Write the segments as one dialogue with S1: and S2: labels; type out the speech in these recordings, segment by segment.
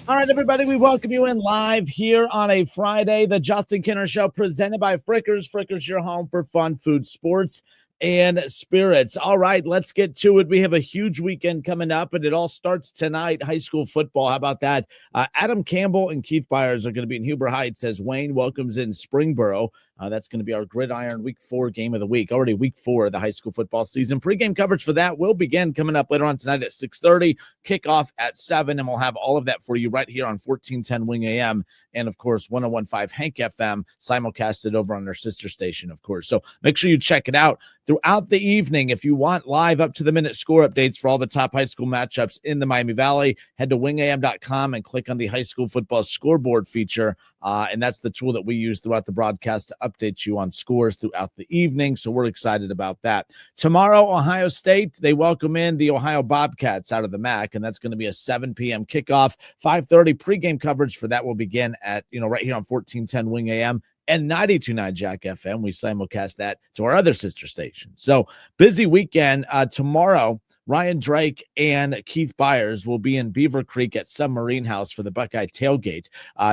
S1: All right, everybody, we welcome you in live here on a Friday, the Justin Kinner Show presented by Frickers. Frickers, your home for fun, food, sports, and spirits. All right, let's get to it. We have a huge weekend coming up, and it all starts tonight, high school football. How about that? Adam Campbell and Keith Byers are going to be in Huber Heights as Wayne welcomes in Springboro. That's going to be our Gridiron Week 4 game of the week. Already Week 4 of the high school football season. Pre-game coverage for that will begin coming up later on tonight at 6:30. Kickoff at 7, and we'll have all of that for you right here on 1410 Wing AM and, of course, 101.5 Hank FM, simulcasted over on their sister station, of course. So make sure you check it out throughout the evening. If you want live up-to-the-minute score updates for all the top high school matchups in the Miami Valley, head to wingam.com and click on the high school football scoreboard feature, and that's the tool that we use throughout the broadcast to update you on scores throughout the evening, so we're excited about that. Tomorrow, Ohio State, they welcome in the Ohio Bobcats out of the MAC, and that's going to be a 7 p.m. kickoff. 5:30 pregame coverage for that will begin at, right here on 1410 Wing AM and 92.9 Jack FM. We simulcast that to our other sister station. So busy weekend. Tomorrow, Ryan Drake and Keith Byers will be in Beaver Creek at Submarine House for the Buckeye tailgate.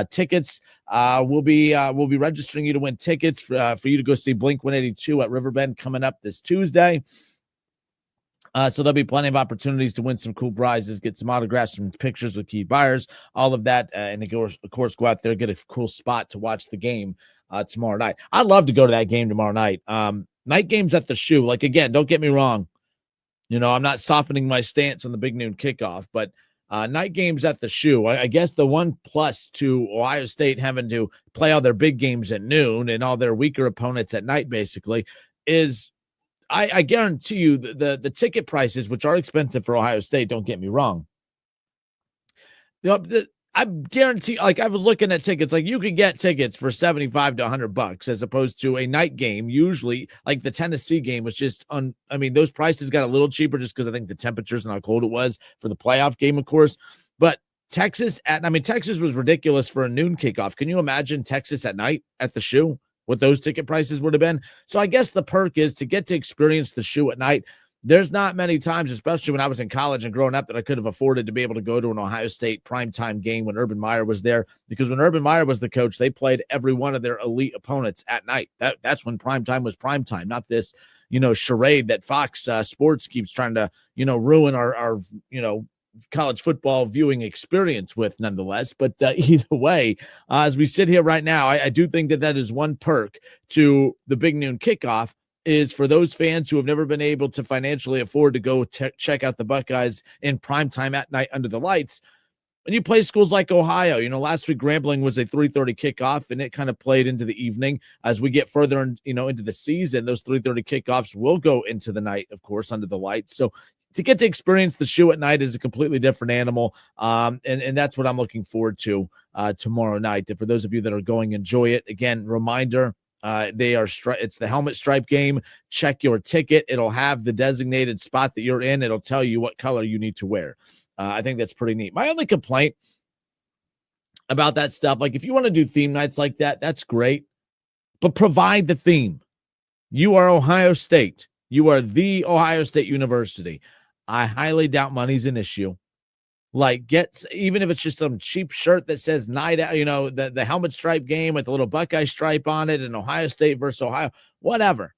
S1: Tickets we'll be registering you to win tickets for you to go see Blink-182 at Riverbend coming up this Tuesday. So there'll be plenty of opportunities to win some cool prizes, get some autographs, some pictures with Keith Byers, all of that, and of course go out there, get a cool spot to watch the game tomorrow night. I'd love to go to that game tomorrow night. Night games at the Shoe. Like, again, don't get me wrong. I'm not softening my stance on the big noon kickoff, but night games at the Shoe. I guess the one plus to Ohio State having to play all their big games at noon and all their weaker opponents at night, basically, is I guarantee you the ticket prices, which are expensive for Ohio State, don't get me wrong. I guarantee, like, I was looking at tickets, like, you could get tickets for $75 to $100 as opposed to a night game. Usually, like the Tennessee game was just those prices got a little cheaper just because I think the temperatures and how cold it was for the playoff game, of course. But Texas was ridiculous for a noon kickoff. Can you imagine Texas at night at the Shoe? What those ticket prices would have been. So I guess the perk is to get to experience the Shoe at night. There's not many times, especially when I was in college and growing up, that I could have afforded to be able to go to an Ohio State primetime game when Urban Meyer was there, because when Urban Meyer was the coach, they played every one of their elite opponents at night. That's when primetime was primetime, not this, charade that Fox Sports keeps trying to, ruin our college football viewing experience with, nonetheless. But either way, as we sit here right now, I do think that is one perk to the big noon kickoff, is for those fans who have never been able to financially afford to go check out the Buckeyes in primetime at night under the lights. When you play schools like Ohio, last week Grambling was a 3:30 kickoff, and it kind of played into the evening. As we get further into the season, those 3:30 kickoffs will go into the night, of course, under the lights. So to get to experience the Shoe at night is a completely different animal, and that's what I'm looking forward to tomorrow night. And for those of you that are going, enjoy it. Again, reminder, it's the helmet stripe game. Check your ticket. It'll have the designated spot that you're in. It'll tell you what color you need to wear. I think that's pretty neat. My only complaint about that stuff, like, if you want to do theme nights like that, that's great, but provide the theme. You are Ohio State. You are the Ohio State University. I highly doubt money's an issue. Like, even if it's just some cheap shirt that says night out, the helmet stripe game with a little Buckeye stripe on it, and Ohio State versus Ohio, whatever.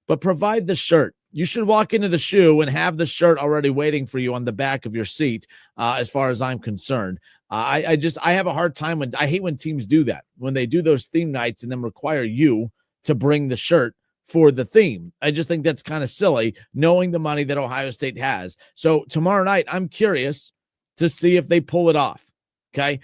S1: But provide the shirt. You should walk into the Shoe and have the shirt already waiting for you on the back of your seat, as far as I'm concerned. I have a hard time I hate when teams do that, when they do those theme nights and then require you to bring the shirt for the theme. I just think that's kind of silly, knowing the money that Ohio State has. So tomorrow night, I'm curious to see if they pull it off. Okay.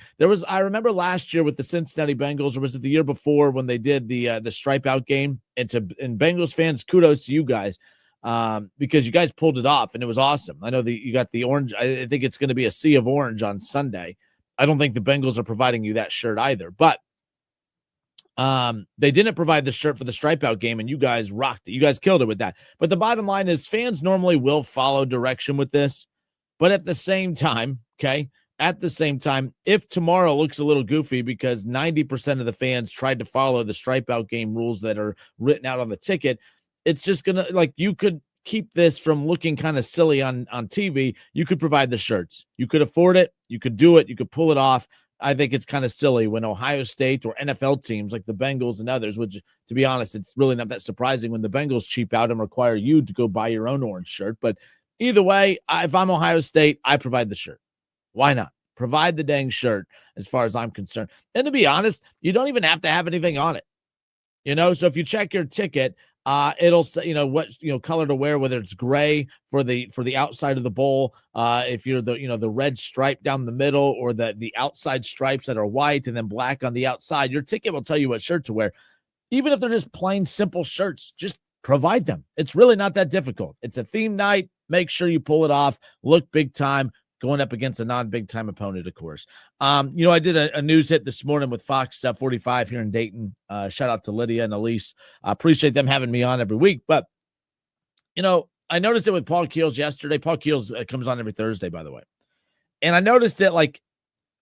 S1: I remember last year with the Cincinnati Bengals, or was it the year before, when they did the stripe out game, and Bengals fans, kudos to you guys, because you guys pulled it off and it was awesome. I know that you got the orange. I think it's going to be a sea of orange on Sunday. I don't think the Bengals are providing you that shirt either, but they didn't provide the shirt for the stripe out game, and you guys rocked it. You guys killed it with that. But the bottom line is, fans normally will follow direction with this. But at the same time, if tomorrow looks a little goofy because 90% of the fans tried to follow the stripe out game rules that are written out on the ticket, it's just going to, like, you could keep this from looking kind of silly on TV, you could provide the shirts. You could afford it. You could do it. You could pull it off. I think it's kind of silly when Ohio State or NFL teams like the Bengals and others, which, to be honest, it's really not that surprising when the Bengals cheap out and require you to go buy your own orange shirt. But either way, if I'm Ohio State, I provide the shirt. Why not? Provide the dang shirt as far as I'm concerned. And to be honest, you don't even have to have anything on it. So if you check your ticket, it'll say, what, color to wear, whether it's gray for the outside of the bowl. If you're the red stripe down the middle, or the outside stripes that are white and then black on the outside, your ticket will tell you what shirt to wear. Even if they're just plain simple shirts, just provide them. It's really not that difficult. It's a theme night. Make sure you pull it off. Look big time. Going up against a non-big time opponent, of course. I did a news hit this morning with Fox 45 here in Dayton. Shout out to Lydia and Elise. I appreciate them having me on every week. But, I noticed it with Paul Keels yesterday. Paul Keels comes on every Thursday, by the way. And I noticed that,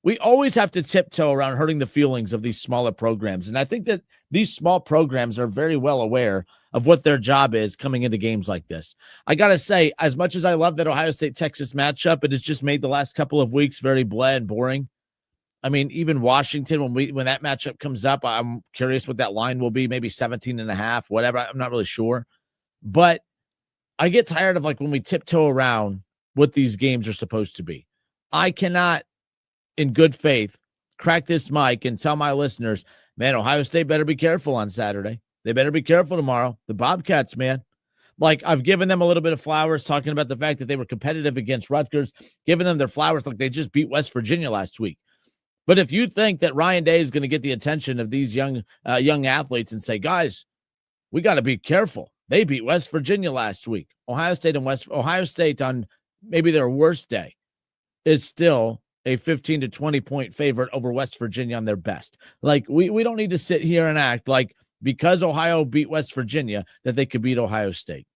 S1: we always have to tiptoe around hurting the feelings of these smaller programs. And I think that these small programs are very well aware of what their job is coming into games like this. I got to say, as much as I love that Ohio State-Texas matchup, it has just made the last couple of weeks very bland and boring. I mean, even Washington, when that matchup comes up, I'm curious what that line will be, maybe 17.5, whatever. I'm not really sure. But I get tired of when we tiptoe around what these games are supposed to be. I cannot, in good faith, crack this mic and tell my listeners, man, Ohio State better be careful on Saturday. They better be careful tomorrow. The Bobcats, man. I've given them a little bit of flowers, talking about the fact that they were competitive against Rutgers, giving them their flowers. They just beat West Virginia last week. But if you think that Ryan Day is going to get the attention of these young athletes and say, guys, we got to be careful. They beat West Virginia last week. Ohio State on maybe their worst day is still a 15 to 20 point favorite over West Virginia on their best. We don't need to sit here and act like because Ohio beat West Virginia that they could beat Ohio State.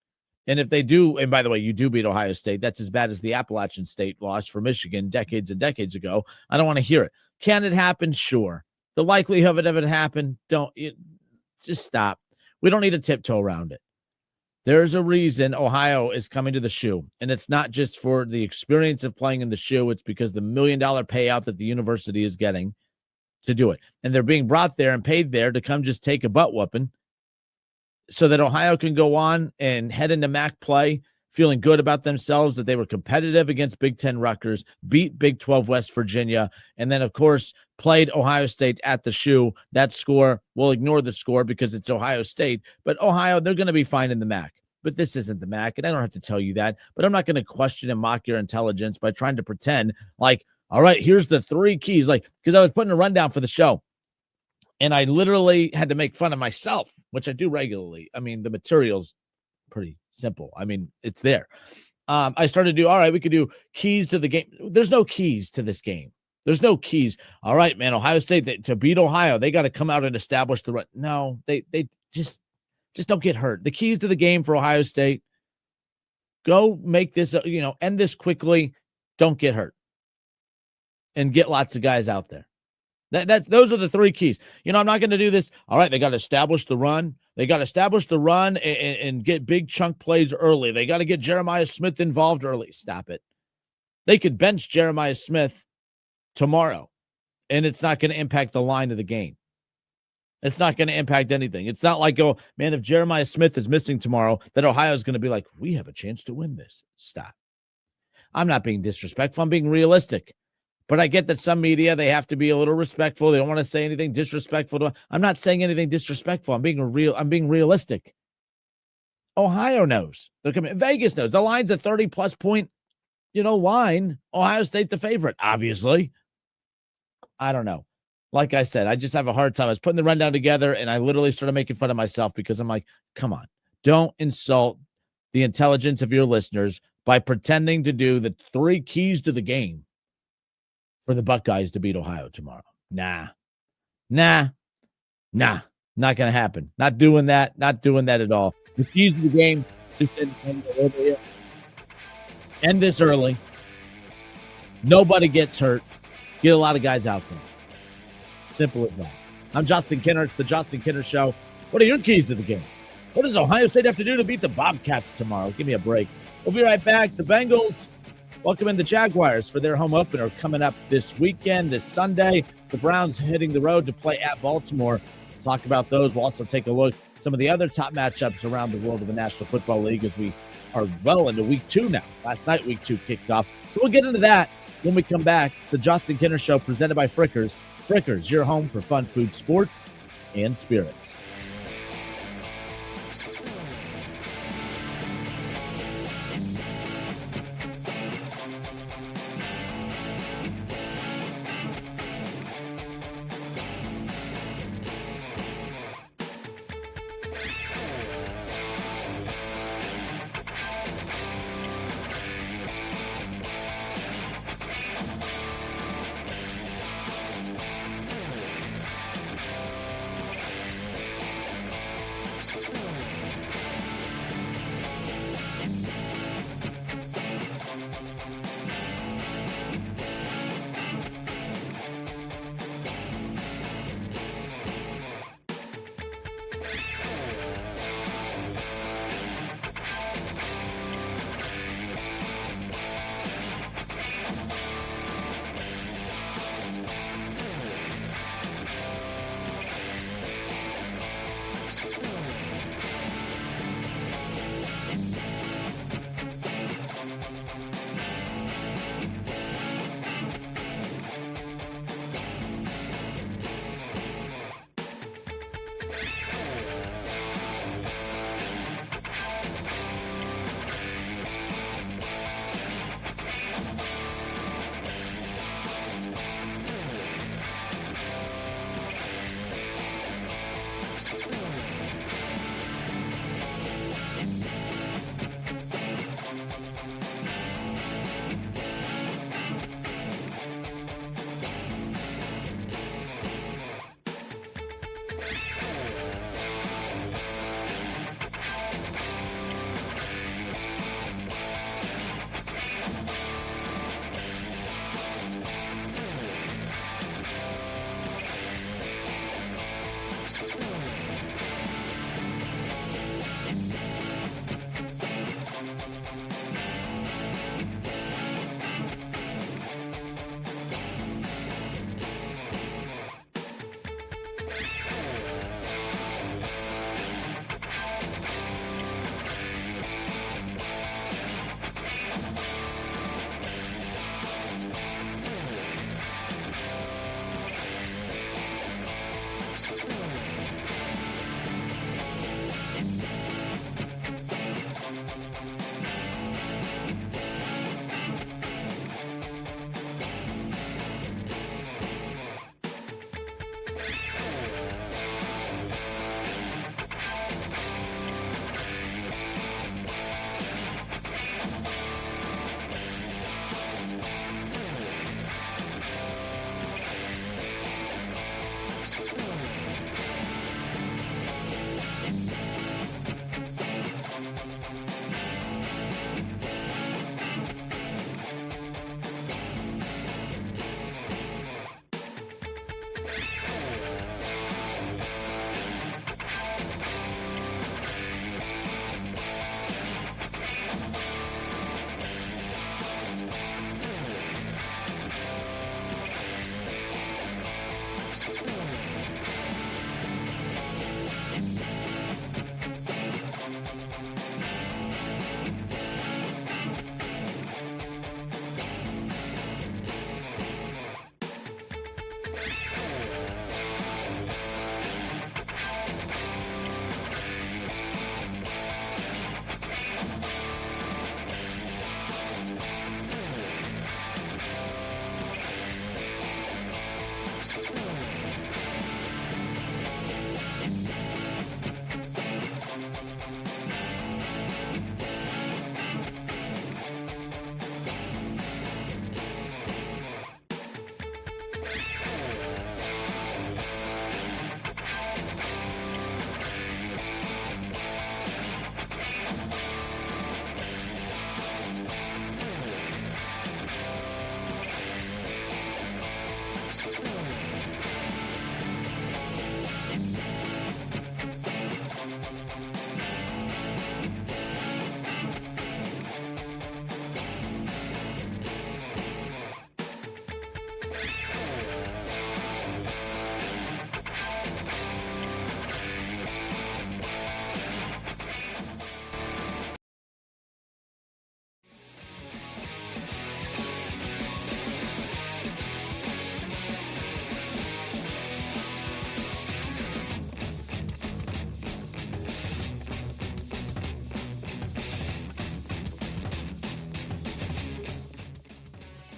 S1: And if they do, and by the way, you do beat Ohio State, that's as bad as the Appalachian State loss for Michigan decades and decades ago. I don't want to hear it. Can it happen? Sure. The likelihood of it happening, just stop. We don't need to tiptoe around it. There's a reason Ohio is coming to the shoe, and it's not just for the experience of playing in the shoe. It's because the $1 million payout that the university is getting to do it. And they're being brought there and paid there to come just take a butt whooping so that Ohio can go on and head into MAC play feeling good about themselves, that they were competitive against Big Ten Rutgers, beat Big 12 West Virginia, and then, of course, played Ohio State at the shoe. That score, we'll ignore the score because it's Ohio State, but Ohio, they're going to be fine in the MAC. But this isn't the MAC, and I don't have to tell you that, but I'm not going to question and mock your intelligence by trying to pretend all right, here's the 3 keys. Because I was putting a rundown for the show, and I literally had to make fun of myself, which I do regularly. I mean, the material's pretty simple. I mean, it's there. I started to do, all right, we could do keys to the game. There's no keys to this game. There's no keys. All right, man, Ohio State, to beat Ohio, they got to come out and establish the run. No, they just don't get hurt. The keys to the game for Ohio State, go make this, end this quickly. Don't get hurt. And get lots of guys out there. Those are the 3 keys. I'm not going to do this. All right, they got to establish the run. They got to establish the run and get big chunk plays early. They got to get Jeremiah Smith involved early. Stop it. They could bench Jeremiah Smith tomorrow, and it's not going to impact the line of the game. It's not going to impact anything. It's not like, oh, man, if Jeremiah Smith is missing tomorrow, that Ohio's going to be like, we have a chance to win this. Stop. I'm not being disrespectful. I'm being realistic. But I get that some media, they have to be a little respectful. They don't want to say anything disrespectful. I'm not saying anything disrespectful. I'm being realistic. Ohio knows. They're coming. Vegas knows. The line's a 30-plus point, line. Ohio State the favorite, obviously. I don't know. Like I said, I just have a hard time. I was putting the rundown together, and I literally started making fun of myself because I'm like, come on. Don't insult the intelligence of your listeners by pretending to do the 3 keys to the game for the Buckeyes to beat Ohio tomorrow. Nah, not going to happen. Not doing that at all. The keys to the game, just end this early. Nobody gets hurt. Get a lot of guys out there. Simple as that. I'm Justin Kinner. It's the Justin Kinner Show. What are your keys to the game? What does Ohio State have to do to beat the Bobcats tomorrow? Give me a break. We'll be right back. The Bengals welcome in the Jaguars for their home opener coming up this weekend, this Sunday. The Browns hitting the road to play at Baltimore. We'll talk about those. We'll also take a look at some of the other top matchups around the world of the National Football League as we are well into week 2 now. Last night, week 2 kicked off. So we'll get into that when we come back. It's the Justin Kinner Show presented by Frickers. Frickers, your home for fun food, sports, and spirits.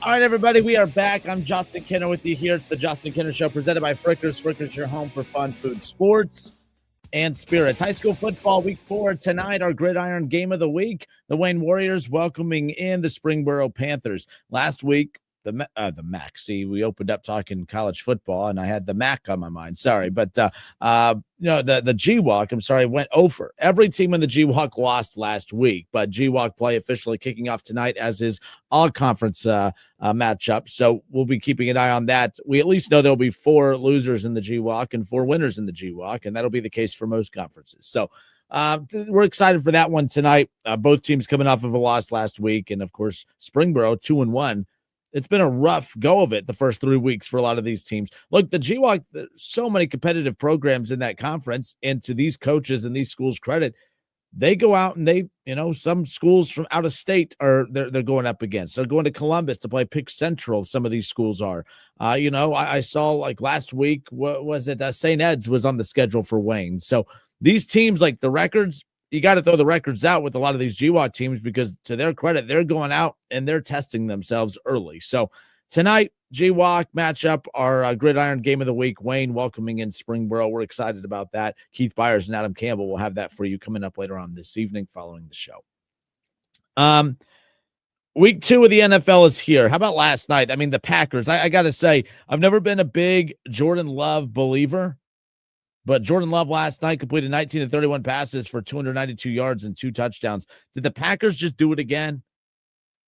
S1: All right, everybody, we are back. I'm Justin Kinner with you here. It's the Justin Kinner Show presented by Frickers. Frickers, your home for fun, food, sports, and spirits. High school football week 4 tonight, our gridiron game of the week. The Wayne Warriors welcoming in the Springboro Panthers. Last week, the MAC. See, we opened up talking college football, and I had the MAC on my mind. Sorry, but the GWAC. I'm sorry, went over. Every team in the GWAC lost last week, but GWAC play officially kicking off tonight as is all conference matchup. So we'll be keeping an eye on that. We at least know there'll be 4 losers in the GWAC and 4 winners in the GWAC, and that'll be the case for most conferences. So we're excited for that one tonight. Both teams coming off of a loss last week, and of course, Springboro 2-1. It's been a rough go of it the first 3 weeks for a lot of these teams. Look, the GWAC, there's so many competitive programs in that conference, and to these coaches and these schools' credit, they go out and some schools from out of state they're going up against. They're going to Columbus to play Pick Central. Some of these schools are. I saw like last week, what was it? St. Ed's was on the schedule for Wayne. So these teams, like the records, you got to throw the records out with a lot of these GWAC teams because to their credit, they're going out and they're testing themselves early. So tonight, GWAC matchup, our gridiron game of the week, Wayne welcoming in Springboro. We're excited about that. Keith Byers and Adam Campbell will have that for you coming up later on this evening following the show. Week 2 of the NFL is here. How about last night? I mean, the Packers. I got to say, I've never been a big Jordan Love believer, but Jordan Love last night completed 19 of 31 passes for 292 yards and 2 touchdowns. Did the Packers just do it again?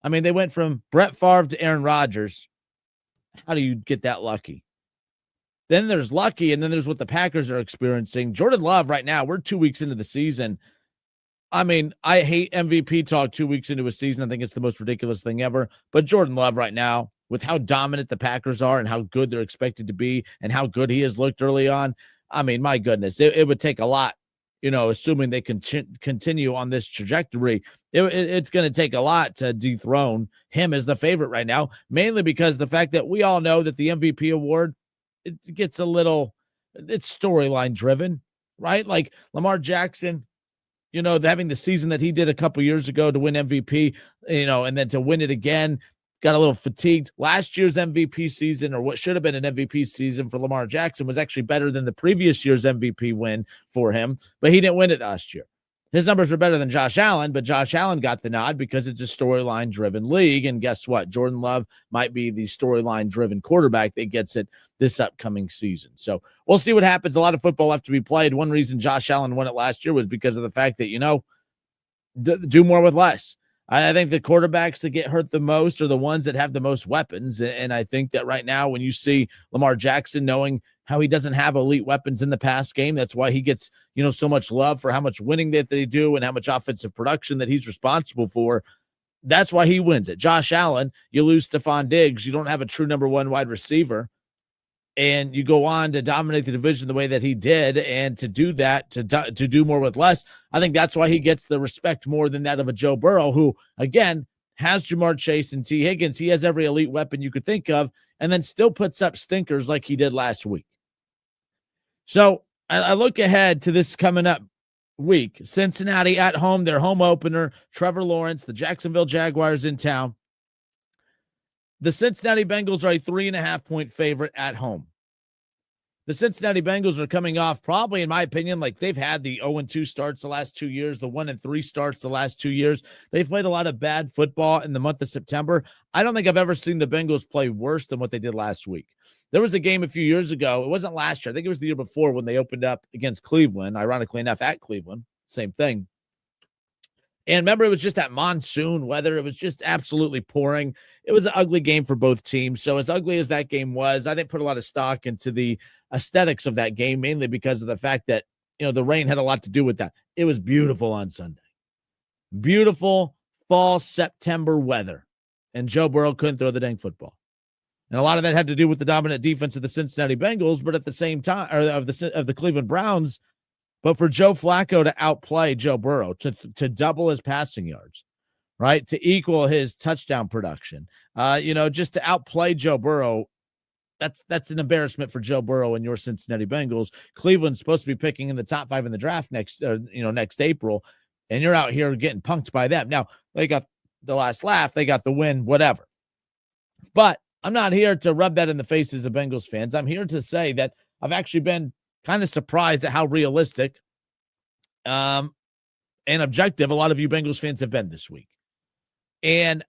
S1: I mean, they went from Brett Favre to Aaron Rodgers. How do you get that lucky? Then there's lucky, and then there's what the Packers are experiencing. Jordan Love right now, we're 2 weeks into the season. I mean, I hate MVP talk 2 weeks into a season. I think it's the most ridiculous thing ever. But Jordan Love right now, with how dominant the Packers are and how good they're expected to be and how good he has looked early on, I mean, my goodness, it would take a lot, assuming they continue on this trajectory. It's going to take a lot to dethrone him as the favorite right now, mainly because the fact that we all know that the MVP award, it gets it's storyline driven, right? Like Lamar Jackson, having the season that he did a couple years ago to win MVP, and then to win it again, got a little fatigued. Last year's MVP season, or what should have been an MVP season for Lamar Jackson, was actually better than the previous year's MVP win for him, but he didn't win it last year. His numbers were better than Josh Allen, but Josh Allen got the nod because it's a storyline-driven league, and guess what? Jordan Love might be the storyline-driven quarterback that gets it this upcoming season. So we'll see what happens. A lot of football left to be played. One reason Josh Allen won it last year was because of the fact that, do more with less. I think the quarterbacks that get hurt the most are the ones that have the most weapons. And I think that right now, when you see Lamar Jackson knowing how he doesn't have elite weapons in the pass game, that's why he gets, so much love for how much winning that they do and how much offensive production that he's responsible for. That's why he wins it. Josh Allen, you lose Stephon Diggs. You don't have a true number 1 wide receiver. And you go on to dominate the division the way that he did, and to do that, to do more with less, I think that's why he gets the respect more than that of a Joe Burrow, who, again, has Jamar Chase and T. Higgins. He has every elite weapon you could think of, and then still puts up stinkers like he did last week. So I look ahead to this coming up week. Cincinnati at home, their home opener. Trevor Lawrence, the Jacksonville Jaguars in town. The Cincinnati Bengals are a 3.5-point favorite at home. The Cincinnati Bengals are coming off, probably, in my opinion, like they've had the 0-2 starts the last 2 years, the 1-3 starts the last 2 years. They've played a lot of bad football in the month of September. I don't think I've ever seen the Bengals play worse than what they did last week. There was a game a few years ago. It wasn't last year. I think it was the year before when they opened up against Cleveland, ironically enough, at Cleveland. Same thing. And remember, it was just that monsoon weather. It was just absolutely pouring. It was an ugly game for both teams. So as ugly as that game was, I didn't put a lot of stock into the aesthetics of that game, mainly because of the fact that, the rain had a lot to do with that. It was beautiful on Sunday. Beautiful fall September weather. And Joe Burrow couldn't throw the dang football. And a lot of that had to do with the dominant defense of the Cincinnati Bengals, but at the same time, or of the Cleveland Browns. But for Joe Flacco to outplay Joe Burrow, to double his passing yards, right, to equal his touchdown production, just to outplay Joe Burrow, that's an embarrassment for Joe Burrow and your Cincinnati Bengals. Cleveland's supposed to be picking in the top 5 in the draft next April, and you're out here getting punked by them. Now, they got the last laugh. They got the win, whatever. But I'm not here to rub that in the faces of Bengals fans. I'm here to say that I've actually been kind of surprised at how realistic um, and objective a lot of you Bengals fans have been this week. And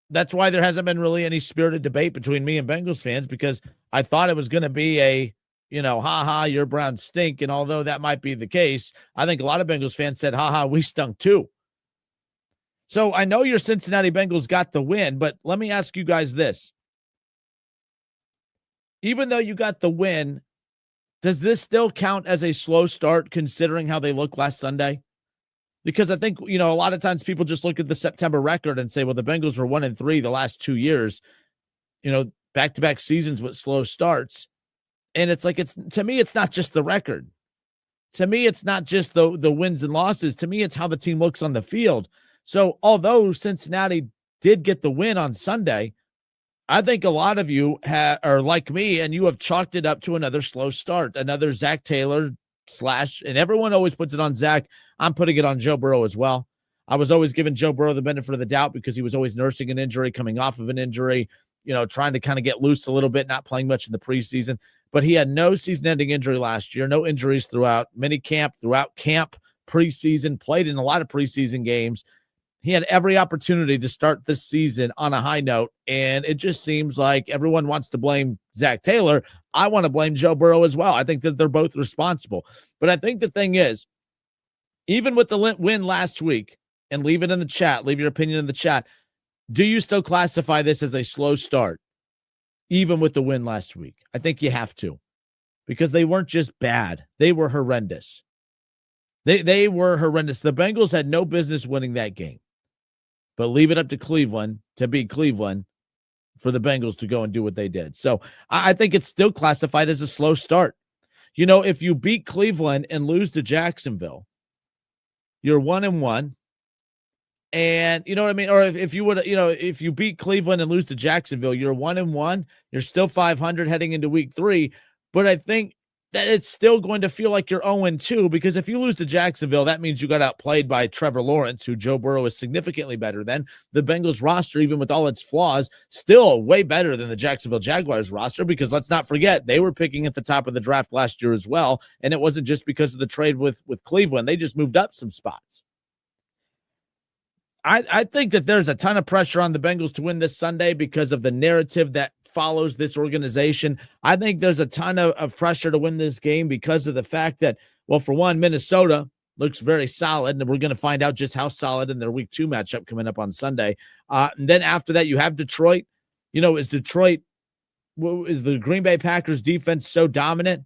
S1: that's why there hasn't been really any spirited debate between me and Bengals fans, because I thought it was going to be a, your Browns stink. And although that might be the case, I think a lot of Bengals fans said, we stunk too. So I know your Cincinnati Bengals got the win, but let me ask you guys this. Even though you got the win, does this still count as a slow start considering how they looked last Sunday? Because I think, a lot of times people just look at the September record and say, well, the Bengals were 1-3 the last 2 years, back-to-back seasons with slow starts. And it's like, to me, it's not just the record. To me, it's not just the wins and losses. To me, it's how the team looks on the field. So although Cincinnati did get the win on Sunday, I think a lot of you are like me, and you have chalked it up to another slow start, another Zach Taylor and everyone always puts it on Zach. I'm putting it on Joe Burrow as well. I was always giving Joe Burrow the benefit of the doubt because he was always nursing an injury, coming off of an injury, trying to kind of get loose a little bit, not playing much in the preseason. But he had no season-ending injury last year, no injuries throughout camp, preseason, played in a lot of preseason games. He had every opportunity to start this season on a high note, and it just seems like everyone wants to blame Zach Taylor. I want to blame Joe Burrow as well. I think that they're both responsible. But I think the thing is, even with the win last week, and leave it in the chat, leave your opinion in the chat, do you still classify this as a slow start, even with the win last week? I think you have to, because they weren't just bad. They were horrendous. They were horrendous. The Bengals had no business winning that game. But leave it up to Cleveland to beat Cleveland for the Bengals to go and do what they did. So I think it's still classified as a slow start. If you beat Cleveland and lose to Jacksonville, you're 1-1. And you know what I mean? Or if you would, if you beat Cleveland and lose to Jacksonville, you're 1-1. You're still 500 heading into week 3. But I think that it's still going to feel like you're 0-2, because if you lose to Jacksonville, that means you got outplayed by Trevor Lawrence, who Joe Burrow is significantly better than. The Bengals roster, even with all its flaws, still way better than the Jacksonville Jaguars roster, because let's not forget, they were picking at the top of the draft last year as well, and it wasn't just because of the trade with Cleveland. They just moved up some spots. I think that there's a ton of pressure on the Bengals to win this Sunday because of the narrative that follows this organization. I think there's a ton of pressure to win this game because of the fact that, well, for one, Minnesota looks very solid, and we're going to find out just how solid in their week 2 matchup coming up on Sunday. And then after that, you have Detroit. Is the Green Bay Packers defense so dominant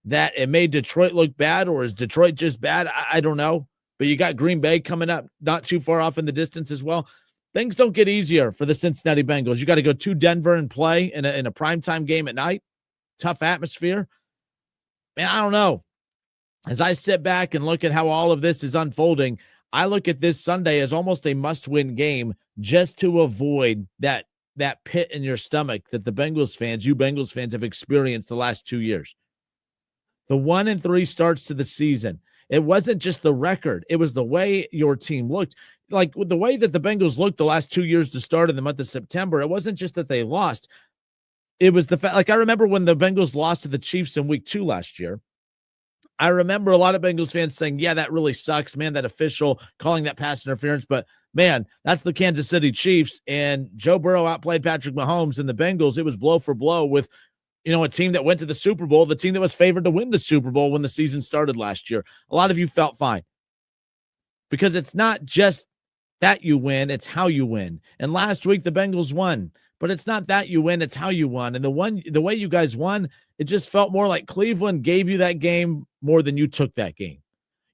S1: that it made Detroit look bad, or is Detroit just bad? I don't know. But you got Green Bay coming up not too far off in the distance as well. Things don't get easier for the Cincinnati Bengals. You got to go to Denver and play in a primetime game at night. Tough atmosphere. Man, I don't know. As I sit back and look at how all of this is unfolding, I look at this Sunday as almost a must-win game just to avoid that pit in your stomach that the Bengals fans, you Bengals fans, have experienced the last 2 years. The 1-3 starts to the season. It wasn't just the record. It was the way your team looked. Like with the way that the Bengals looked the last 2 years to start in the month of September, it wasn't just that they lost. It was the fact, like I remember when the Bengals lost to the Chiefs in week 2 last year. I remember a lot of Bengals fans saying, yeah, that really sucks, man, that official calling that pass interference. But, man, that's the Kansas City Chiefs, and Joe Burrow outplayed Patrick Mahomes and the Bengals. It was blow for blow with a team that went to the Super Bowl, the team that was favored to win the Super Bowl when the season started last year. A lot of you felt fine because it's not just that you win, it's how you win. And last week, the Bengals won, but it's not that you win, it's how you won. And the way you guys won, it just felt more like Cleveland gave you that game more than you took that game.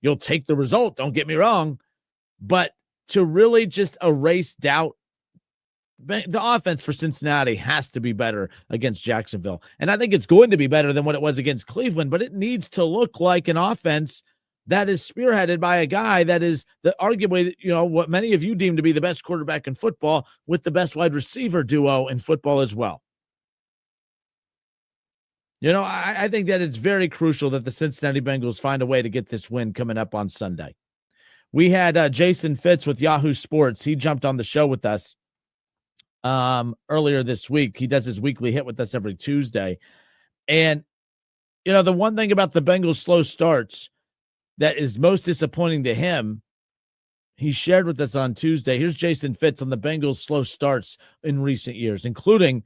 S1: You'll take the result, don't get me wrong, but to really just erase doubt, the offense for Cincinnati has to be better against Jacksonville. And I think it's going to be better than what it was against Cleveland, but it needs to look like an offense that is spearheaded by a guy that is arguably, what many of you deem to be the best quarterback in football with the best wide receiver duo in football as well. I think that it's very crucial that the Cincinnati Bengals find a way to get this win coming up on Sunday. We had Jason Fitz with Yahoo Sports. He jumped on the show with us. earlier this week. He does his weekly hit with us every Tuesday. And, the one thing about the Bengals' slow starts that is most disappointing to him, he shared with us on Tuesday. Here's Jason Fitz on the Bengals' slow starts in recent years, including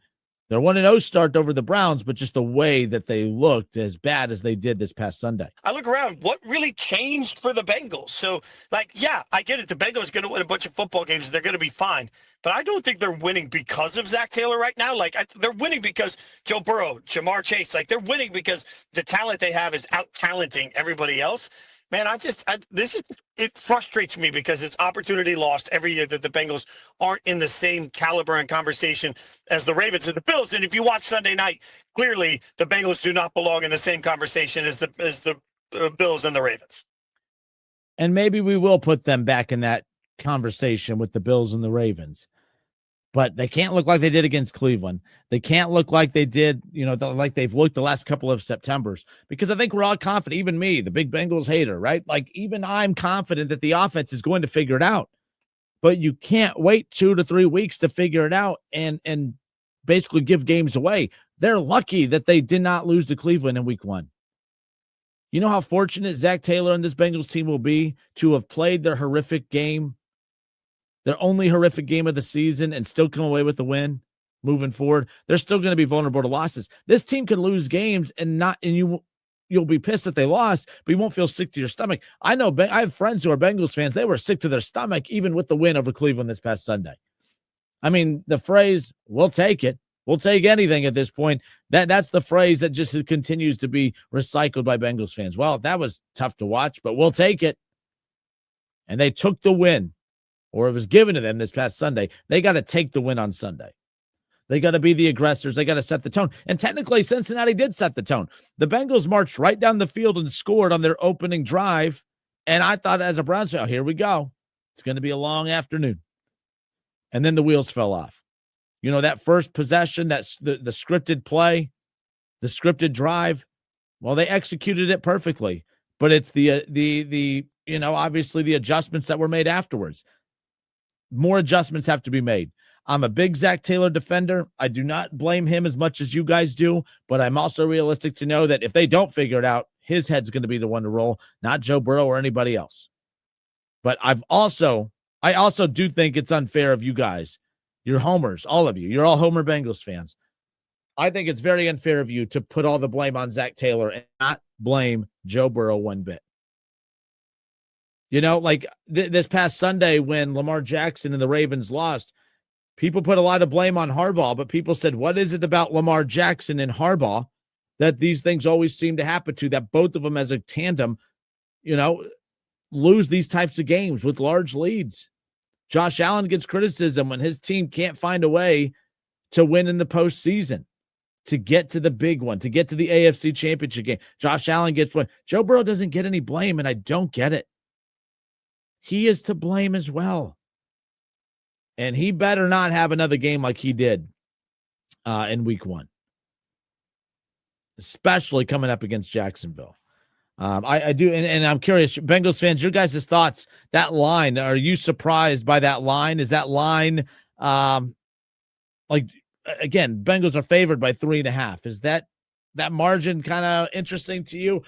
S1: their 1-0 start over the Browns, but just the way that they looked as bad as they did this past Sunday.
S2: I look around, what really changed for the Bengals? So, yeah, I get it. The Bengals are going to win a bunch of football games, and they're going to be fine. But I don't think they're winning because of Zach Taylor right now. They're winning because Joe Burrow, Jamar Chase, they're winning because the talent they have is out-talenting everybody else. Man, it frustrates me because it's opportunity lost every year that the Bengals aren't in the same caliber and conversation as the Ravens and the Bills. And if you watch Sunday night, clearly the Bengals do not belong in the same conversation as the Bills and the Ravens.
S1: And maybe we will put them back in that conversation with the Bills and the Ravens. But they can't look like they did against Cleveland. They can't look like they did, like they've looked the last couple of Septembers. Because I think we're all confident, even me, the big Bengals hater, right? Like, even I'm confident that the offense is going to figure it out. But you can't wait 2 to 3 weeks to figure it out and basically give games away. They're lucky that they did not lose to Cleveland in week 1. You know how fortunate Zach Taylor and this Bengals team will be to have played their horrific game, their only horrific game of the season, and still come away with the win moving forward. They're still going to be vulnerable to losses. This team could lose games and you'll be pissed that they lost, but you won't feel sick to your stomach. I know I have friends who are Bengals fans. They were sick to their stomach even with the win over Cleveland this past Sunday. I mean, the phrase, we'll take it. We'll take anything at this point. That's the phrase that just continues to be recycled by Bengals fans. Well, that was tough to watch, but we'll take it. And they took the win. Or it was given to them this past Sunday. They got to take the win on Sunday. They got to be the aggressors. They got to set the tone. And technically, Cincinnati did set the tone. The Bengals marched right down the field and scored on their opening drive. And I thought, as a Browns fan, here we go. It's going to be a long afternoon. And then the wheels fell off. That first possession, that's the scripted play, the scripted drive. Well, they executed it perfectly. But it's the obviously the adjustments that were made afterwards. More adjustments have to be made. I'm a big Zach Taylor defender. I do not blame him as much as you guys do, but I'm also realistic to know that if they don't figure it out, his head's going to be the one to roll, not Joe Burrow or anybody else. But I also do think it's unfair of you guys. You're homers, all of you. You're all Homer Bengals fans. I think it's very unfair of you to put all the blame on Zach Taylor and not blame Joe Burrow one bit. This past Sunday when Lamar Jackson and the Ravens lost, people put a lot of blame on Harbaugh, but people said, what is it about Lamar Jackson and Harbaugh that these things always seem to happen to, that both of them as a tandem, lose these types of games with large leads? Josh Allen gets criticism when his team can't find a way to win in the postseason, to get to the big one, to get to the AFC Championship game. Josh Allen gets one. Joe Burrow doesn't get any blame, and I don't get it. He is to blame as well. And he better not have another game like he did in week 1, especially coming up against Jacksonville. I do, and I'm curious, Bengals fans, your guys' thoughts, that line, are you surprised by that line? Is that line, again, Bengals are favored by 3.5. Is that margin kind of interesting to you?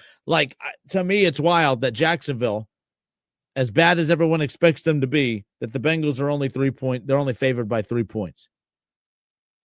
S1: To me, it's wild that Jacksonville, as bad as everyone expects them to be, that the Bengals are only they're only favored by 3 points.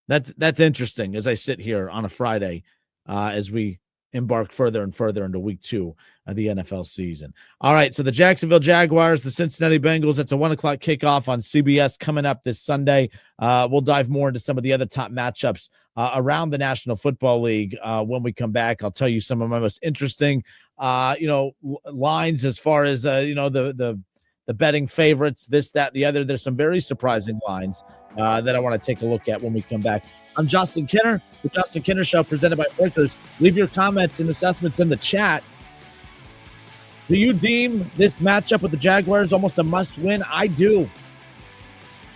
S1: That's interesting as I sit here on a Friday as we embark further and further into week 2 of the NFL season. All right, so the Jacksonville Jaguars, the Cincinnati Bengals, that's a 1:00 kickoff on CBS coming up this Sunday. We'll dive more into some of the other top matchups around the National Football League when we come back. I'll tell you some of my most interesting lines as far as the betting favorites, this, that, the other. There's some very surprising lines that I want to take a look at when we come back. I'm Justin Kinner, the Justin Kinner Show, presented by Frickers. Leave your comments and assessments in the chat. Do you deem this matchup with the Jaguars almost a must-win? I do.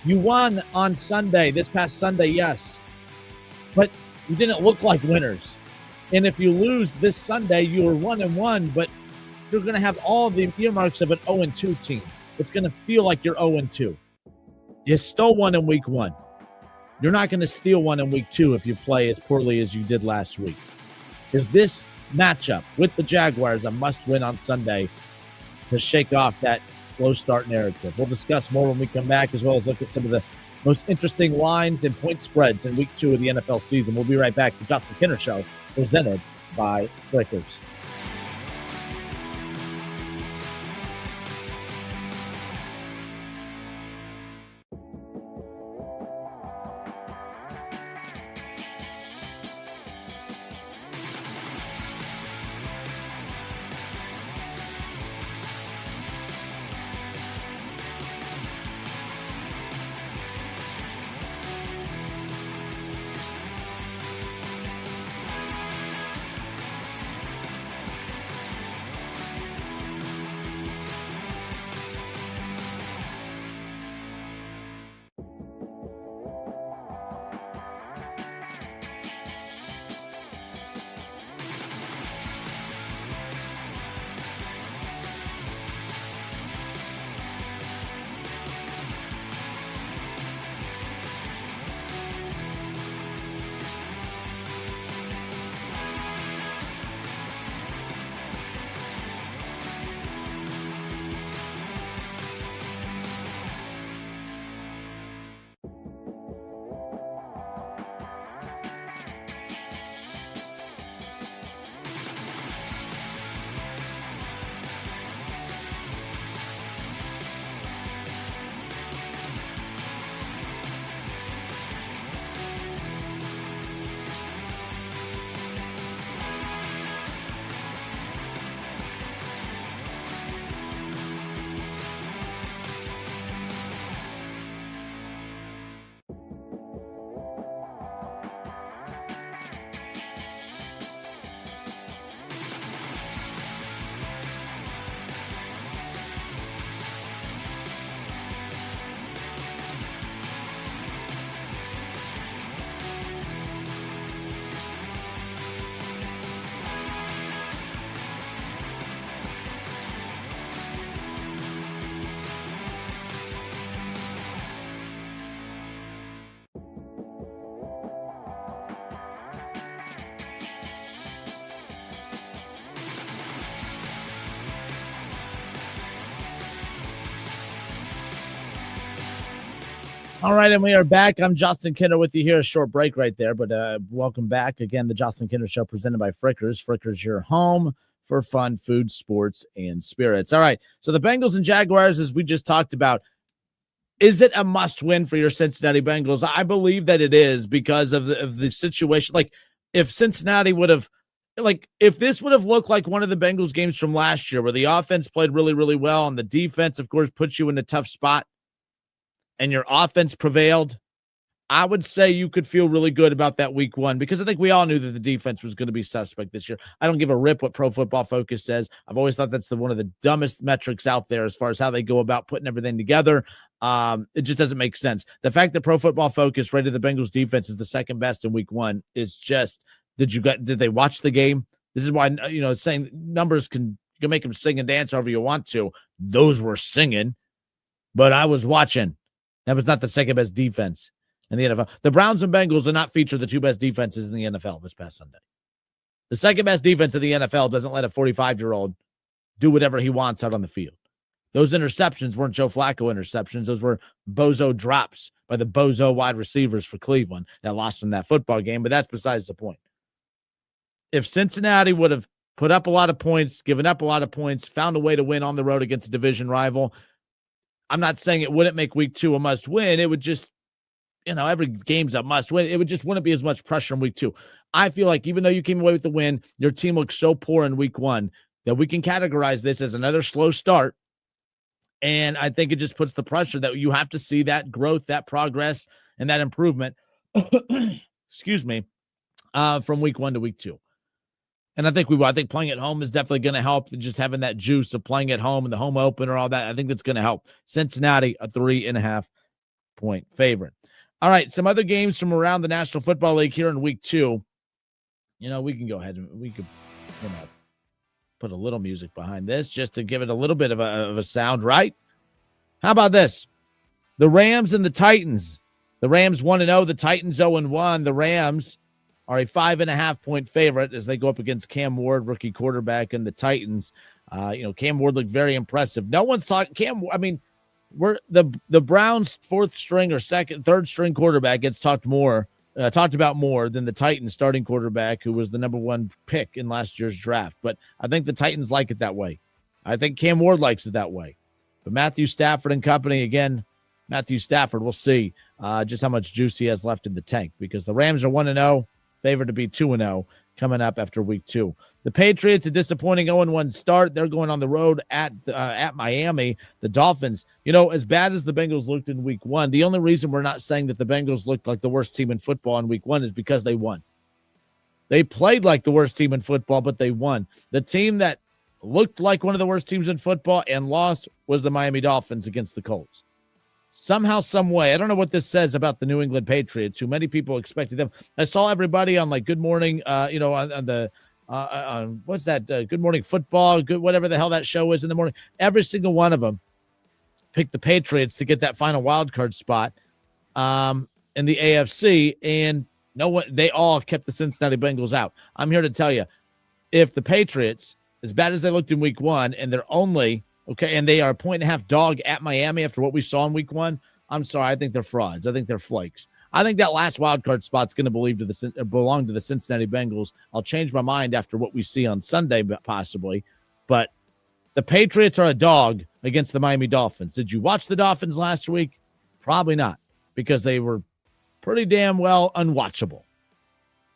S1: You won on Sunday, this past Sunday, yes. But you didn't look like winners. And if you lose this Sunday, you were 1-1, but you're going to have all the earmarks of an 0-2 team. It's going to feel like you're 0-2. You still won in week 1. You're not going to steal one in week 2 if you play as poorly as you did last week. Is this matchup with the Jaguars a must-win on Sunday to shake off that slow start narrative? We'll discuss more when we come back, as well as look at some of the most interesting lines and point spreads in week 2 of the NFL season. We'll be right back. The Justin Kinner Show, presented by Frickers. All right, and we are back. I'm Justin Kinner with you here. A short break right there, but welcome back. Again, the Justin Kinner Show presented by Frickers. Frickers, your home for fun, food, sports, and spirits. All right, so the Bengals and Jaguars, as we just talked about, is it a must-win for your Cincinnati Bengals? I believe that it is because of the situation. Like, if Cincinnati would have, like, if this would have looked like one of the Bengals games from last year where the offense played really, really well and the defense, of course, puts you in a tough spot, and your offense prevailed, I would say you could feel really good about that week 1 because I think we all knew that the defense was going to be suspect this year. I don't give a rip what Pro Football Focus says. I've always thought that's one of the dumbest metrics out there as far as how they go about putting everything together. It just doesn't make sense. The fact that Pro Football Focus rated the Bengals defense as the second best in week 1 is just, did they watch the game? This is why, saying numbers you can make them sing and dance however you want to. Those were singing, but I was watching. That was not the second best defense in the NFL. The Browns and Bengals did not feature the 2 best defenses in the NFL this past Sunday. The second best defense in the NFL doesn't let a 45-year-old do whatever he wants out on the field. Those interceptions weren't Joe Flacco interceptions. Those were bozo drops by the bozo wide receivers for Cleveland that lost them that football game, but that's besides the point. If Cincinnati would have put up a lot of points, given up a lot of points, found a way to win on the road against a division rival, I'm not saying it wouldn't make week 2 a must win. It would just, every game's a must win. It would just wouldn't be as much pressure in week 2. I feel like even though you came away with the win, your team looks so poor in week 1 that we can categorize this as another slow start. And I think it just puts the pressure that you have to see that growth, that progress, and that improvement, excuse me, from week 1 to week 2. And I think I think playing at home is definitely going to help. Just having that juice of playing at home and the home opener, all that, I think that's going to help. Cincinnati, a 3.5-point favorite. All right, some other games from around the National Football League here in week 2. We can go ahead and we could, put a little music behind this just to give it a little bit of a sound, right? How about this? The Rams and the Titans. The Rams 1-0, the Titans 0-1. The Rams are a 5.5-point favorite as they go up against Cam Ward, rookie quarterback, and the Titans. Cam Ward looked very impressive. No one's talking Cam. I mean, we're the Browns' third string quarterback gets talked about more than the Titans starting quarterback, who was the number one pick in last year's draft. But I think the Titans like it that way. I think Cam Ward likes it that way. But Matthew Stafford and company, again, Matthew Stafford, we'll see just how much juice he has left in the tank, because the Rams are 1-0, favored to be 2-0 coming up after week 2. The Patriots, a disappointing 0-1 start. They're going on the road at Miami. The Dolphins, as bad as the Bengals looked in week 1, the only reason we're not saying that the Bengals looked like the worst team in football in week 1 is because they won. They played like the worst team in football, but they won. The team that looked like one of the worst teams in football and lost was the Miami Dolphins against the Colts. Somehow, some way, I don't know what this says about the New England Patriots, who many people expected them. I saw everybody on Good Morning, on the what's that? Good Morning Football, whatever the hell that show is in the morning. Every single one of them picked the Patriots to get that final wild card spot in the AFC, and they all kept the Cincinnati Bengals out. I'm here to tell you, if the Patriots, as bad as they looked in week 1, and they're only and they are a 1.5 dog at Miami after what we saw in week 1, I'm sorry, I think they're frauds. I think they're flakes. I think that last wild card spot's going to belong to the Cincinnati Bengals. I'll change my mind after what we see on Sunday, possibly. But the Patriots are a dog against the Miami Dolphins. Did you watch the Dolphins last week? Probably not, because they were pretty damn well unwatchable.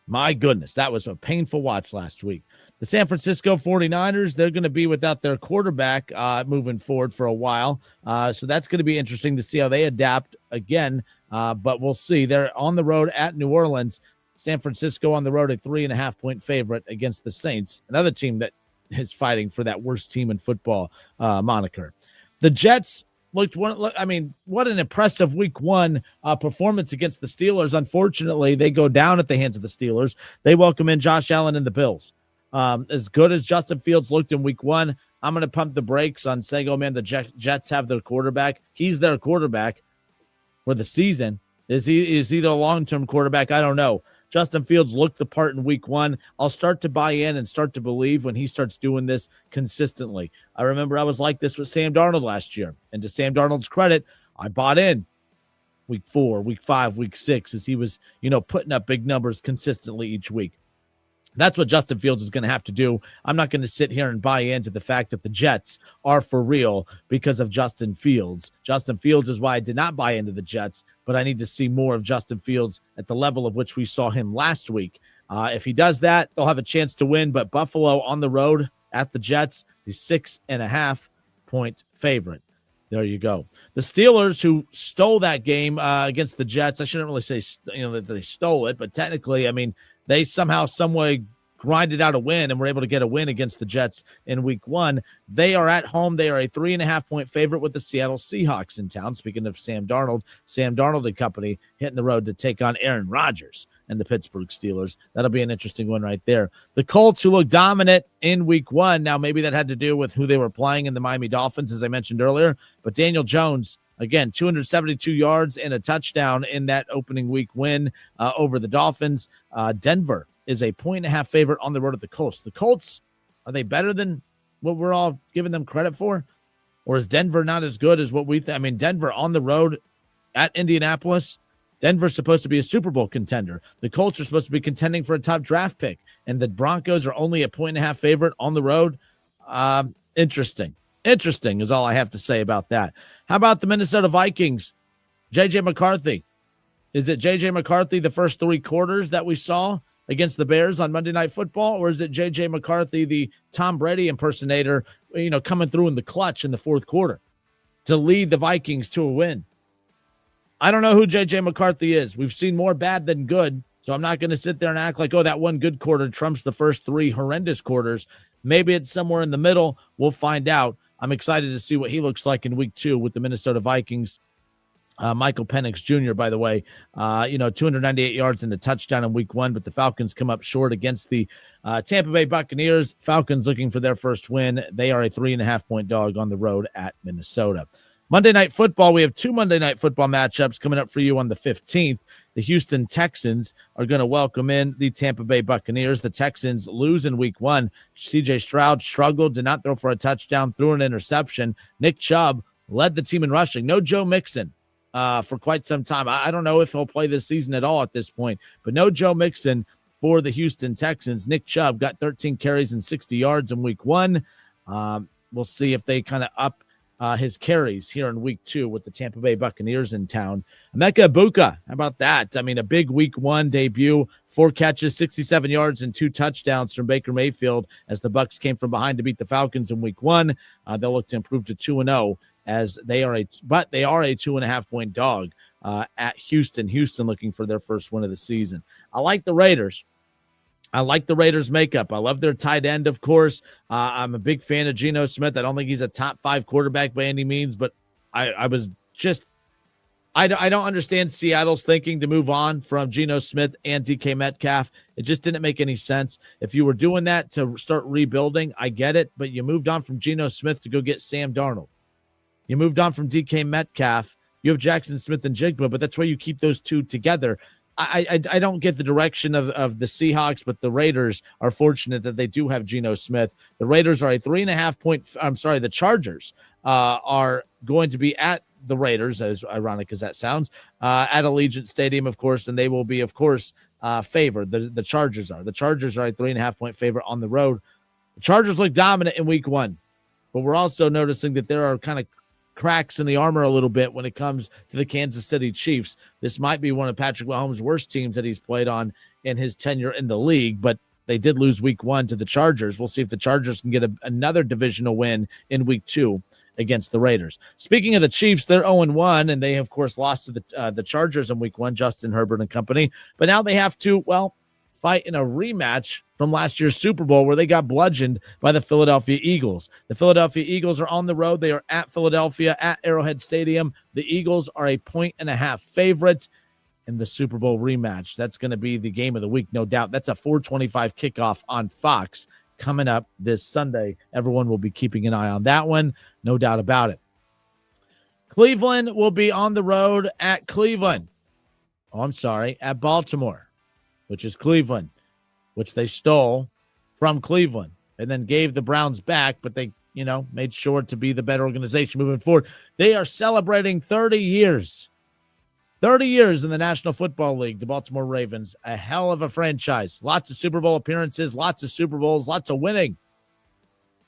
S1: My goodness, that was a painful watch last week. The San Francisco 49ers, they're going to be without their quarterback moving forward for a while. So that's going to be interesting to see how they adapt again. But we'll see. They're on the road at New Orleans. San Francisco on the road, a 3.5-point favorite against the Saints, another team that is fighting for that worst team in football moniker. The Jets what an impressive week 1 performance against the Steelers. Unfortunately, they go down at the hands of the Steelers. They welcome in Josh Allen and the Bills. As good as Justin Fields looked in week 1, I'm going to pump the brakes on saying, oh, man, the Jets have their quarterback. He's their quarterback for the season. Is he the long-term quarterback? I don't know. Justin Fields looked the part in week 1. I'll start to buy in and start to believe when he starts doing this consistently. I remember I was like this with Sam Darnold last year. And to Sam Darnold's credit, I bought in week 4, week 5, week 6, as he was, putting up big numbers consistently each week. That's what Justin Fields is going to have to do. I'm not going to sit here and buy into the fact that the Jets are for real because of Justin Fields. Justin Fields is why I did not buy into the Jets, but I need to see more of Justin Fields at the level of which we saw him last week. If he does that, they'll have a chance to win, but Buffalo on the road at the Jets, the 6.5-point favorite. There you go. The Steelers, who stole that game against the Jets, I shouldn't really say that they stole it, but technically, they somehow, some way grinded out a win and were able to get a win against the Jets in week 1. They are at home. They are a 3.5-point favorite with the Seattle Seahawks in town. Speaking of Sam Darnold and company hitting the road to take on Aaron Rodgers and the Pittsburgh Steelers. That'll be an interesting one right there. The Colts, who looked dominant in week 1. Now, maybe that had to do with who they were playing in the Miami Dolphins, as I mentioned earlier, but Daniel Jones, again, 272 yards and a touchdown in that opening week win over the Dolphins. Denver is a 1.5 favorite on the road at the Colts. The Colts, are they better than what we're all giving them credit for? Or is Denver not as good as what we think? Denver on the road at Indianapolis. Denver's supposed to be a Super Bowl contender. The Colts are supposed to be contending for a top draft pick. And the Broncos are only a 1.5 favorite on the road. Interesting. Interesting is all I have to say about that. How about the Minnesota Vikings? J.J. McCarthy. Is it J.J. McCarthy the first 3 quarters that we saw against the Bears on Monday Night Football? Or is it J.J. McCarthy, the Tom Brady impersonator, coming through in the clutch in the fourth quarter to lead the Vikings to a win? I don't know who J.J. McCarthy is. We've seen more bad than good, so I'm not going to sit there and act like, oh, that one good quarter trumps the first 3 horrendous quarters. Maybe it's somewhere in the middle. We'll find out. I'm excited to see what he looks like in week 2 with the Minnesota Vikings. Michael Penix Jr., by the way, 298 yards and a touchdown in week 1, but the Falcons come up short against the Tampa Bay Buccaneers. Falcons looking for their first win. They are a 3.5-point dog on the road at Minnesota. Monday Night Football, we have two Monday Night Football matchups coming up for you on the 15th. The Houston Texans are going to welcome in the Tampa Bay Buccaneers. The Texans lose in week one. C.J. Stroud struggled, did not throw for a touchdown, threw an interception. Nick Chubb led the team in rushing. No Joe Mixon for quite some time. I don't know if he'll play this season at all at this point, but no Joe Mixon for the Houston Texans. Nick Chubb got 13 carries and 60 yards in week one. We'll see if they kind of up his carries here in week two with the Tampa Bay Buccaneers in town. Emeka Egbuka, how about that? I mean, a big week one debut, 4 catches, 67 yards, and 2 touchdowns from Baker Mayfield as the Bucs came from behind to beat the Falcons in week one. They'll look to improve to 2-0 as they are a 2.5-point dog at Houston. Houston looking for their first win of the season. I like the Raiders. I like the Raiders' makeup. I love their tight end, of course. I'm a big fan of Geno Smith. I don't think he's a top 5 quarterback by any means, but I don't understand Seattle's thinking to move on from Geno Smith and DK Metcalf. It just didn't make any sense. If you were doing that to start rebuilding, I get it, but you moved on from Geno Smith to go get Sam Darnold. You moved on from DK Metcalf. You have Jackson Smith and Jigba, but that's why you keep those two together. I don't get the direction of the Seahawks, but the Raiders are fortunate that they do have Geno Smith. The Raiders are a 3.5-point. I'm sorry, the Chargers are going to be at the Raiders, as ironic as that sounds, at Allegiant Stadium, of course, and they will be, of course, favored. The Chargers are. The Chargers are a 3.5-point favorite on the road. The Chargers look dominant in week one, but we're also noticing that there are kind of cracks in the armor a little bit when it comes to the Kansas City Chiefs. This might be one of Patrick Mahomes' worst teams that he's played on in his tenure in the league, but they did lose week one to the Chargers. We'll see if the Chargers can get another divisional win in week two against the Raiders. Speaking of the Chiefs, they're 0-1, and they, of course, lost to the Chargers in week one, Justin Herbert and company. But now they have to, fight in a rematch from last year's Super Bowl where they got bludgeoned by the Philadelphia Eagles. The Philadelphia Eagles are on the road. They are at Philadelphia at Arrowhead Stadium. The Eagles are a 1.5 favorite in the Super Bowl rematch. That's going to be the game of the week, no doubt. That's a 4:25 kickoff on Fox coming up this Sunday. Everyone will be keeping an eye on that one, no doubt about it. Cleveland will be on the road at at Baltimore, which is Cleveland, which they stole from Cleveland and then gave the Browns back, but they, made sure to be the better organization moving forward. They are celebrating 30 years. 30 years in the National Football League, the Baltimore Ravens, a hell of a franchise. Lots of Super Bowl appearances, lots of Super Bowls, lots of winning.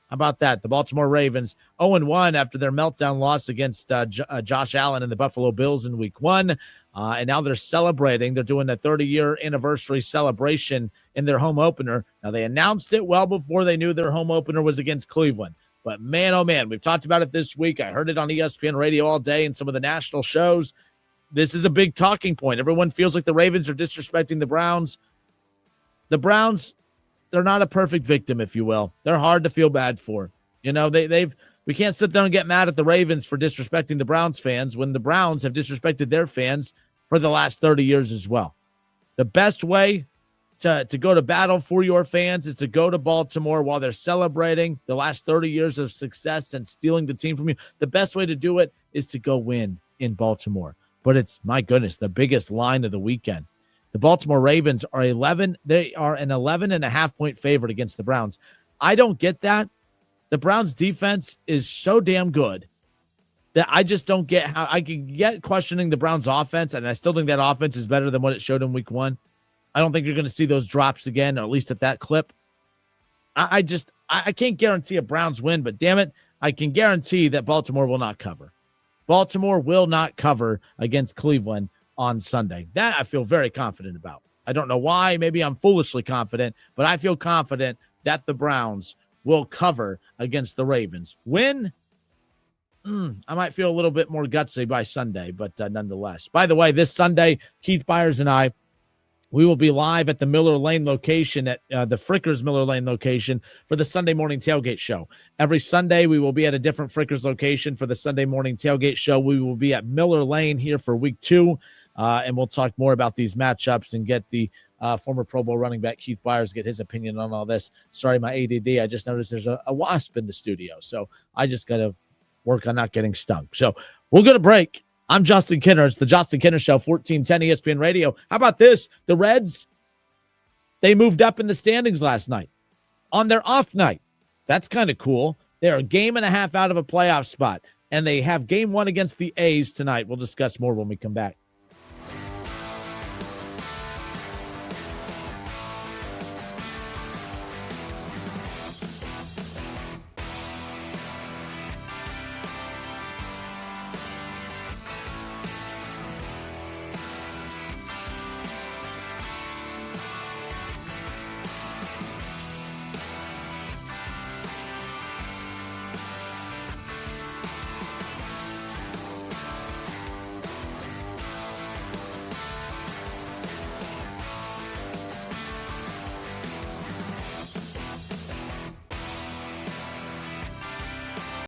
S1: How about that? The Baltimore Ravens 0-1 after their meltdown loss against Josh Allen and the Buffalo Bills in week one. And now they're celebrating. They're doing a 30-year anniversary celebration in their home opener. Now, they announced it well before they knew their home opener was against Cleveland. But, man, oh, man, we've talked about it this week. I heard it on ESPN radio all day and some of the national shows. This is a big talking point. Everyone feels like the Ravens are disrespecting the Browns. The Browns, they're not a perfect victim, if you will. They're hard to feel bad for. We can't sit there and get mad at the Ravens for disrespecting the Browns fans when the Browns have disrespected their fans for the last 30 years as well. The best way to go to battle for your fans is to go to Baltimore while they're celebrating the last 30 years of success and stealing the team from you. The best way to do it is to go win in Baltimore. But it's, my goodness, the biggest line of the weekend. The Baltimore Ravens are an 11.5-point favorite against the Browns. I don't get that. The Browns defense is so damn good that I just don't get how I can get questioning the Browns offense. And I still think that offense is better than what it showed in week one. I don't think you're going to see those drops again, or at least at that clip. I can't guarantee a Browns win, but damn it, I can guarantee that Baltimore will not cover. Baltimore will not cover against Cleveland on Sunday. That I feel very confident about. I don't know why. Maybe I'm foolishly confident, but I feel confident that the Browns will cover against the Ravens. Win? I might feel a little bit more gutsy by Sunday, but nonetheless. By the way, this Sunday, Keith Byers and I, we will be live at the Miller Lane location, at the Frickers Miller Lane location for the Sunday morning tailgate show. Every Sunday, we will be at a different Frickers location for the Sunday morning tailgate show. We will be at Miller Lane here for week two, and we'll talk more about these matchups and get the former Pro Bowl running back Keith Byers, get his opinion on all this. Sorry, my ADD. I just noticed there's a wasp in the studio, so I just got to work on not getting stung. So we'll go to break. I'm Justin Kinner. It's the Justin Kinner Show, 1410 ESPN Radio. How about this? The Reds, they moved up in the standings last night on their off night. That's kind of cool. They're a game and a half out of a playoff spot, and they have game one against the A's tonight. We'll discuss more when we come back.